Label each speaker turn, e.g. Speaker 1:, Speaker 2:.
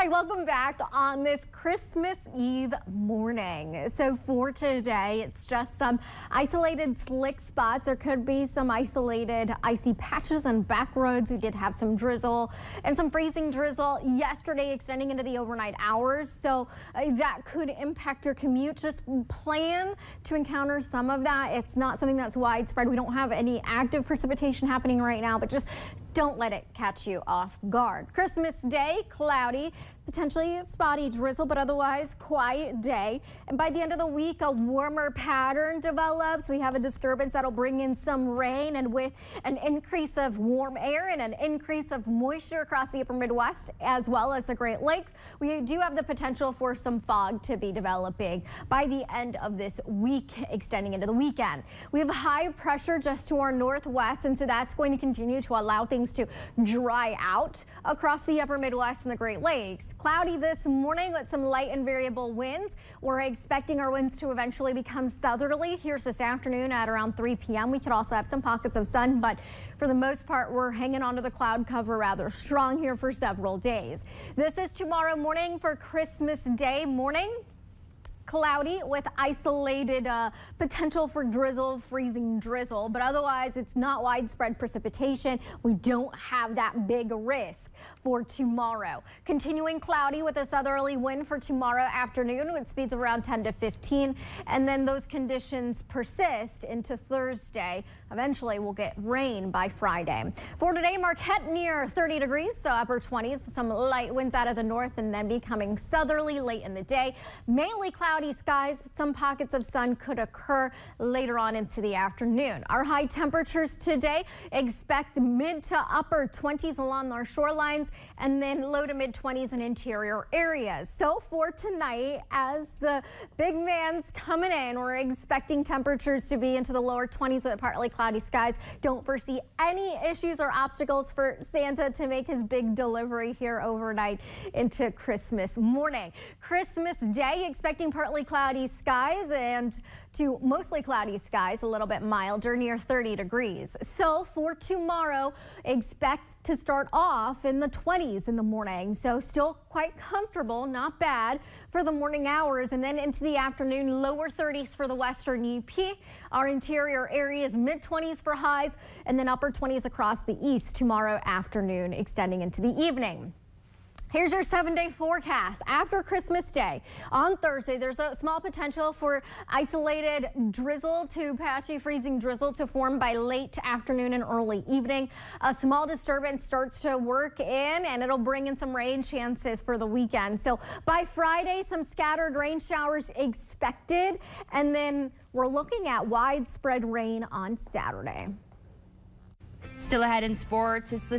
Speaker 1: Hi, welcome back on this Christmas Eve morning. So for today, it's just some isolated slick spots. There could be some isolated icy patches and back roads. We did have some drizzle and some freezing drizzle yesterday extending into the overnight hours. So that could impact your commute. Just plan to encounter some of that. It's not something that's widespread. We don't have any active precipitation happening right now, but just don't let it catch you off guard. Christmas Day, cloudy, potentially spotty drizzle, but otherwise quiet day. And by the end of the week, a warmer pattern develops. We have a disturbance that'll bring in some rain, and with an increase of warm air and an increase of moisture across the upper Midwest as well as the Great Lakes, we do have the potential for some fog to be developing by the end of this week, extending into the weekend. We have high pressure just to our northwest, and so that's going to continue to allow things to dry out across the upper Midwest and the Great Lakes. Cloudy this morning with some light and variable winds. We're expecting our winds to eventually become southerly here this afternoon at around 3 p.m. We could also have some pockets of sun, but for the most part, we're hanging onto the cloud cover rather strong here for several days. This is tomorrow morning for Christmas Day morning. Cloudy with isolated potential for drizzle, freezing drizzle, but otherwise it's not widespread precipitation. We don't have that big risk for tomorrow. Continuing cloudy with a southerly wind for tomorrow afternoon with speeds around 10 to 15, and then those conditions persist into Thursday. Eventually we'll get rain by Friday. For today, Marquette near 30 degrees, so upper 20s, some light winds out of the north and then becoming southerly late in the day. Mainly cloudy skies, some pockets of sun could occur later on into the afternoon. Our high temperatures today, expect mid to upper 20s along our shorelines and then low to mid 20s in interior areas. So for tonight, as the big man's coming in, we're expecting temperatures to be into the lower 20s with partly cloudy skies. Don't foresee any issues or obstacles for Santa to make his big delivery here overnight into Christmas morning. Christmas Day, expecting partly cloudy skies and to mostly cloudy skies, a little bit milder near 30 degrees. So for tomorrow, expect to start off in the 20s in the morning. So still quite comfortable, not bad for the morning hours, and then into the afternoon, lower 30s for the western UP. Our interior areas mid 20s for highs, and then upper 20s across the east tomorrow afternoon, extending into the evening. Here's your 7-day forecast. After Christmas Day, on Thursday, there's a small potential for isolated drizzle to patchy freezing drizzle to form by late afternoon and early evening. A small disturbance starts to work in, and it'll bring in some rain chances for the weekend. So by Friday, some scattered rain showers expected, and then we're looking at widespread rain on Saturday.
Speaker 2: Still ahead in sports, it's the